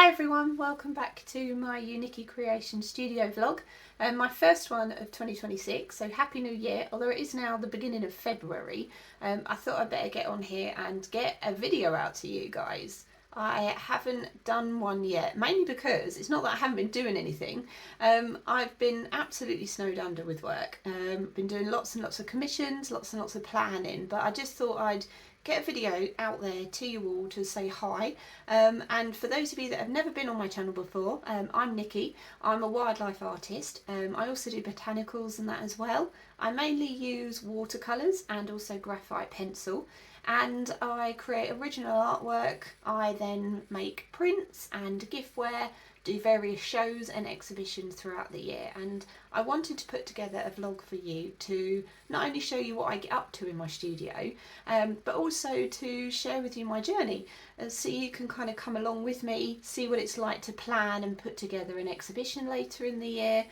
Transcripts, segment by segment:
Hi everyone, welcome back to my UNikkiCreations studio vlog. My first one of 2026, so Happy New Year. Although it is now the beginning of February, I thought I'd better get on here and get a video out to you guys. I haven't done one yet, mainly because it's not that I haven't been doing anything. I've been absolutely snowed under with work. Been doing lots and lots of commissions, lots and lots of planning, but I just thought I'd get a video out there to you all to say hi. And for those of you that have never been on my channel before, I'm Nikki. I'm a wildlife artist. I also do botanicals and that as well. I mainly use watercolours and also graphite pencil, and I create original artwork. I then make prints and giftware, do various shows and exhibitions throughout the year, and I wanted to put together a vlog for you to not only show you what I get up to in my studio, but also to share with you my journey, so you can kind of come along with me, see what it's like to plan and put together an exhibition later in the year,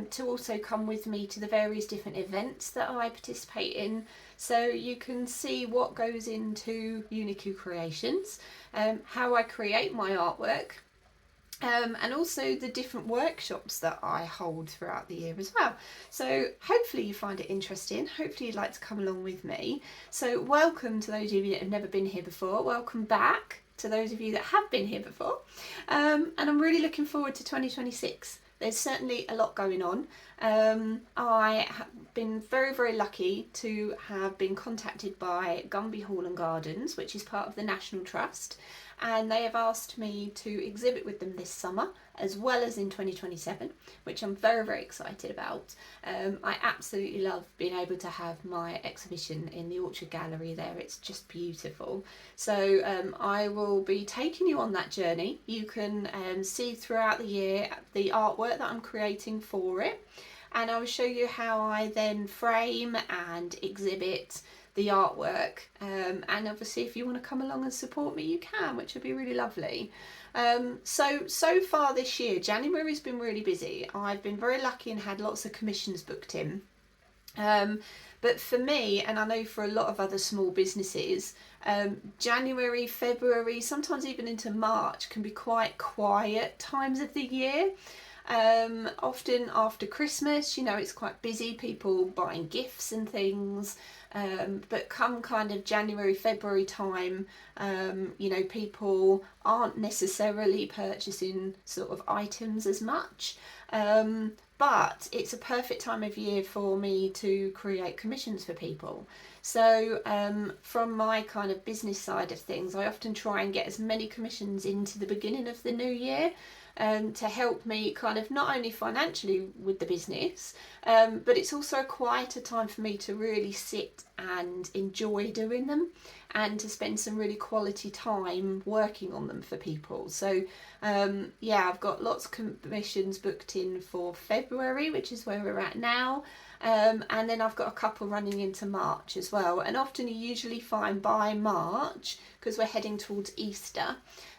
to also come with me to the various different events that I participate in, so you can see what goes into UNikkiCreations, how I create my artwork, and also the different workshops that I hold throughout the year as well. So hopefully you find it interesting, hopefully you'd like to come along with me. So welcome to those of you that have never been here before, welcome back to those of you that have been here before, and I'm really looking forward to 2026. There's certainly a lot going on. I have been very lucky to have been contacted by Gumby Hall and Gardens, which is part of the National Trust, and they have asked me to exhibit with them this summer as well as in 2027, which I'm very excited about. I absolutely love being able to have my exhibition in the Orchard Gallery there. It's just beautiful. So I will be taking you on that journey. You can see throughout the year the artwork that I'm creating for it, and I will show you how I then frame and exhibit the artwork, and obviously if you want to come along and support me you can, which would be really lovely. So far this year, January's been really busy. I've been very lucky and had lots of commissions booked in, but for me, and I know for a lot of other small businesses, January, February, sometimes even into March can be quite quiet times of the year. Often after Christmas, you know, it's quite busy, people buying gifts and things, but come kind of January, February time, you know, people aren't necessarily purchasing sort of items as much, but it's a perfect time of year for me to create commissions for people. So from my kind of business side of things, I often try and get as many commissions into the beginning of the new year, to help me kind of not only financially with the business, but it's also a quieter time for me to really sit and enjoy doing them and to spend some really quality time working on them for people. So yeah, I've got lots of commissions booked in for February, which is where we're at now, and then I've got a couple running into March as well. And often you usually find by March, because we're heading towards Easter,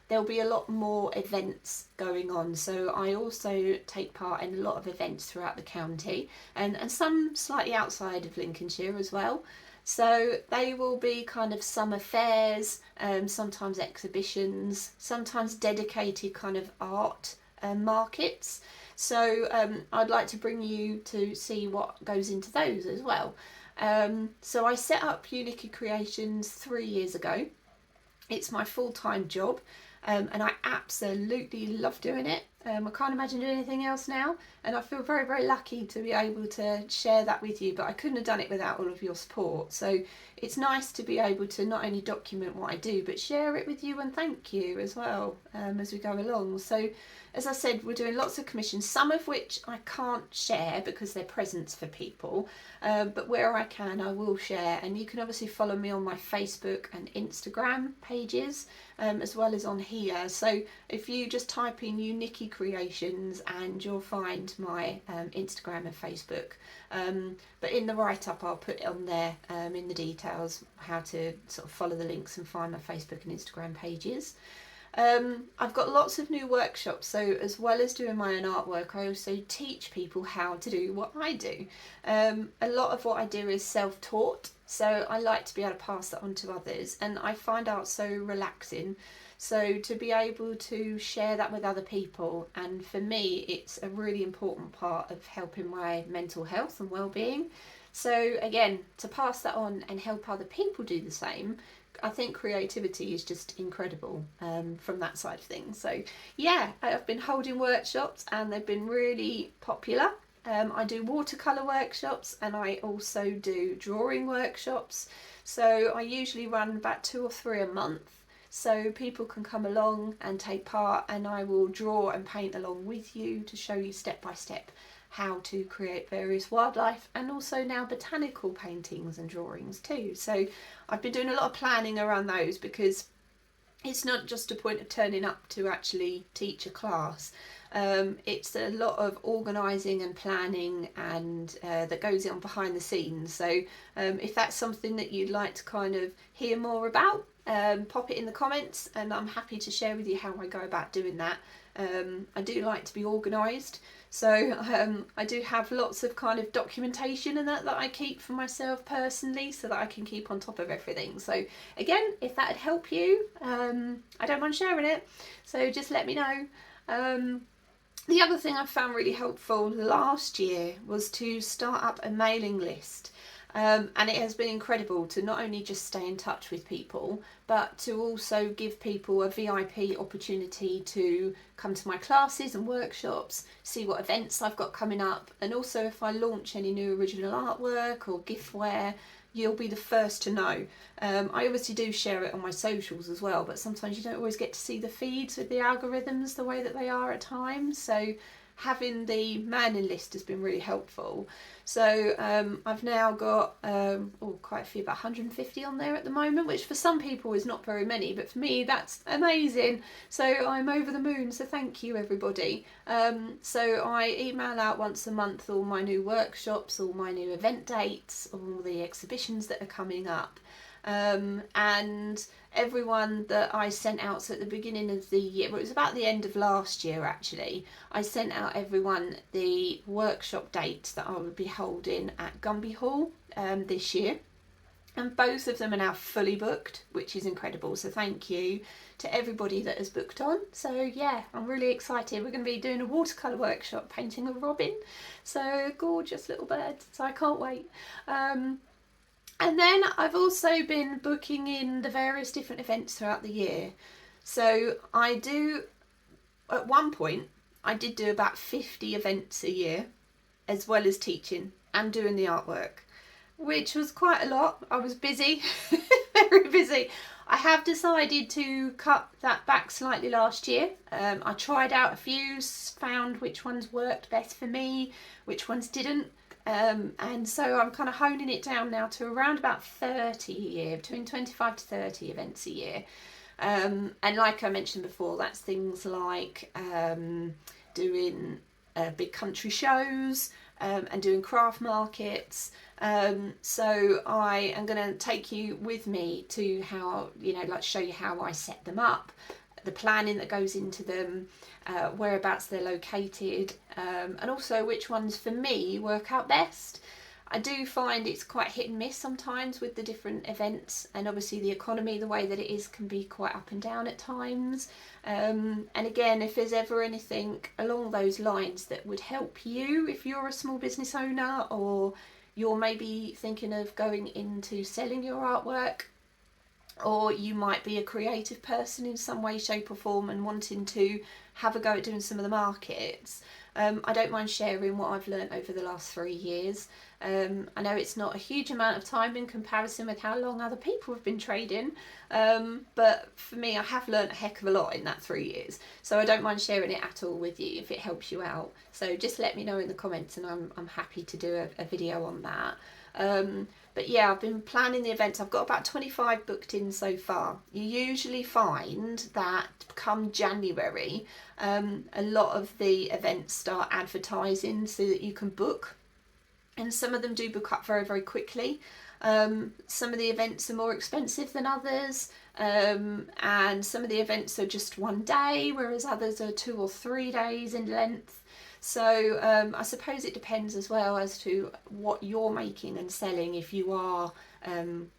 there'll be a lot more events going on. So I also take part in a lot of events throughout the county, and some slightly outside of Lincolnshire as well. So they will be kind of summer fairs, sometimes exhibitions, sometimes dedicated kind of art markets. So I'd like to bring you to see what goes into those as well. So I set up UNikkiCreations 3 years ago. It's my full-time job, and I absolutely love doing it. I can't imagine doing anything else now, and I feel very lucky to be able to share that with you, but I couldn't have done it without all of your support. So it's nice to be able to not only document what I do, but share it with you and thank you as well, as we go along. So as I said, we're doing lots of commissions, some of which I can't share because they're presents for people, but where I can, I will share. And you can obviously follow me on my Facebook and Instagram pages, as well as on here. So if you just type in UNikkiCreations, and you'll find my Instagram and Facebook. But in the write-up, I'll put it on there, in the details, how to sort of follow the links and find my Facebook and Instagram pages. I've got lots of new workshops, so as well as doing my own artwork, I also teach people how to do what I do. A lot of what I do is self-taught, so I like to be able to pass that on to others, and I find art so relaxing. So to be able to share that with other people, and for me it's a really important part of helping my mental health and well-being. So again, to pass that on and help other people do the same, I think creativity is just incredible from that side of things. So yeah, I've been holding workshops and they've been really popular. I do watercolour workshops and I also do drawing workshops. So I usually run about 2 or 3 a month. So people can come along and take part, and I will draw and paint along with you to show you step by step how to create various wildlife and also now botanical paintings and drawings too. So I've been doing a lot of planning around those, because it's not just a point of turning up to actually teach a class. It's a lot of organising and planning and that goes on behind the scenes. So if that's something that you'd like to kind of hear more about, pop it in the comments and I'm happy to share with you how I go about doing that. I do like to be organised, so I do have lots of kind of documentation and that I keep for myself personally, so that I can keep on top of everything. So again, if that'd help you, I don't mind sharing it, so just let me know. The other thing I found really helpful last year was to start up a mailing list. And it has been incredible to not only just stay in touch with people, but to also give people a VIP opportunity to come to my classes and workshops, see what events I've got coming up, and also if I launch any new original artwork or giftware, you'll be the first to know. I obviously do share it on my socials as well, but sometimes you don't always get to see the feeds with the algorithms the way that they are at times. So having the mailing list has been really helpful. So I've now got quite a few, about 150 on there at the moment, which for some people is not very many, but for me that's amazing. So I'm over the moon, so thank you everybody. So I email out once a month all my new workshops, all my new event dates, all the exhibitions that are coming up. And everyone that I sent out, so at the beginning of the year, well, it was about the end of last year actually, I sent out everyone the workshop dates that I would be holding at Gumby Hall this year, and both of them are now fully booked, which is incredible. So thank you to everybody that has booked on. So yeah, I'm really excited. We're going to be doing a watercolour workshop painting a robin, so gorgeous little bird, so I can't wait. And then I've also been booking in the various different events throughout the year. So I do, at one point, I did do about 50 events a year, as well as teaching and doing the artwork, which was quite a lot. I was busy, very busy. I have decided to cut that back slightly last year. I tried out a few, found which ones worked best for me, which ones didn't. And so I'm kind of honing it down now to around about 30 a year, between 25 to 30 events a year. And like I mentioned before, that's things like doing big country shows and doing craft markets. So I am going to take you with me to how, like show you how I set them up, the planning that goes into them, whereabouts they're located, and also which ones for me work out best. I do find it's quite hit and miss sometimes with the different events, and obviously the economy, the way that it is, can be quite up and down at times. And again, if there's ever anything along those lines that would help you, if you're a small business owner or you're maybe thinking of going into selling your artwork, or you might be a creative person in some way, shape or form and wanting to have a go at doing some of the markets, I don't mind sharing what I've learned over the last 3 years. I know it's not a huge amount of time in comparison with how long other people have been trading, but for me I have learned a heck of a lot in that 3 years, so I don't mind sharing it at all with you if it helps you out. So just let me know in the comments and I'm happy to do a video on that. But yeah, I've been planning the events. I've got about 25 booked in so far. You usually find that come January, a lot of the events start advertising so that you can book. And some of them do book up very, very quickly. Some of the events are more expensive than others. And some of the events are just one day, whereas others are 2 or 3 days in length. So I suppose it depends as well as to what you're making and selling. If you are,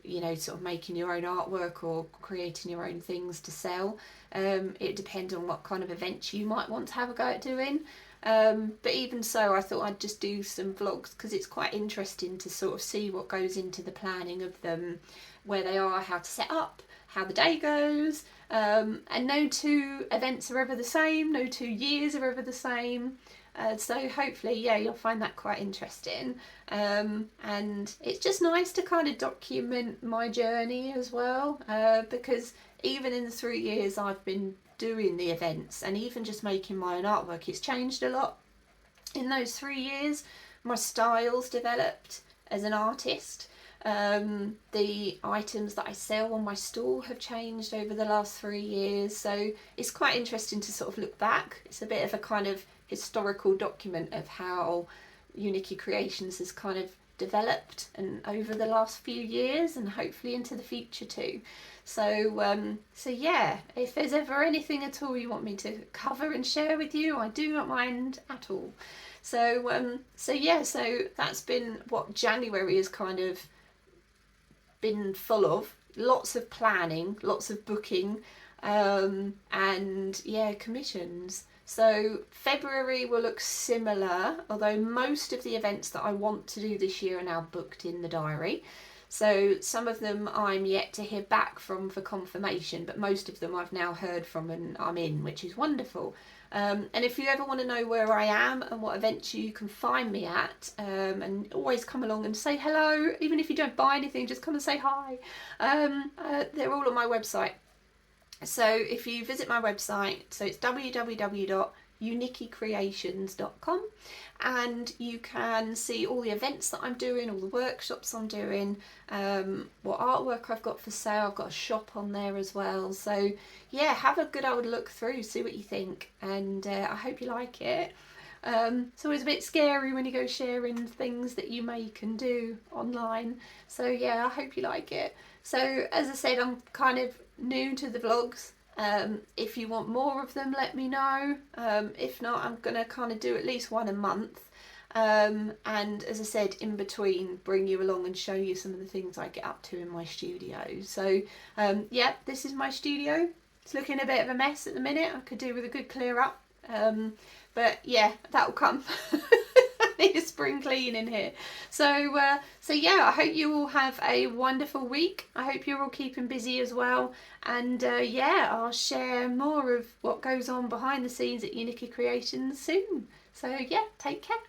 you know, sort of making your own artwork or creating your own things to sell, it depends on what kind of events you might want to have a go at doing. But even so, I thought I'd just do some vlogs because it's quite interesting to sort of see what goes into the planning of them, where they are, how to set up, how the day goes. And no two events are ever the same, no 2 years are ever the same. So hopefully, yeah, you'll find that quite interesting. And it's just nice to kind of document my journey as well, because even in the 3 years I've been doing the events and even just making my own artwork, it's changed a lot. In those 3 years, my style's developed as an artist. The items that I sell on my stall have changed over the last 3 years, so it's quite interesting to sort of look back. It's a bit of a kind of historical document of how UNikkiCreations has kind of developed and over the last few years and hopefully into the future too. So yeah, if there's ever anything at all you want me to cover and share with you, I do not mind at all. So yeah, so that's been what January has kind of been full of. Lots of planning, lots of booking, and yeah, commissions. So February will look similar, although most of the events that I want to do this year are now booked in the diary. So some of them I'm yet to hear back from for confirmation, but most of them I've now heard from and I'm in, which is wonderful. And if you ever want to know where I am and what events you can find me at, and always come along and say hello, even if you don't buy anything, just come and say hi. They're all on my website. So if you visit my website, so it's www.UNikkiCreations.com, and you can see all the events that I'm doing, all the workshops I'm doing, what artwork I've got for sale. I've got a shop on there as well. So yeah, have a good old look through, see what you think, and I hope you like it. It's always a bit scary when you go sharing things that you make and do online. So yeah, I hope you like it. So as I said, I'm kind of new to the vlogs. If you want more of them, let me know. If not, I'm going to kind of do at least one a month. And as I said, in between, bring you along and show you some of the things I get up to in my studio. So yeah, this is my studio. It's looking a bit of a mess at the minute. I could do with a good clear up. But yeah, that'll come. I need a spring clean in here. So yeah, I hope you all have a wonderful week. I hope you're all keeping busy as well. And yeah, I'll share more of what goes on behind the scenes at UNikkiCreations soon. So yeah, take care.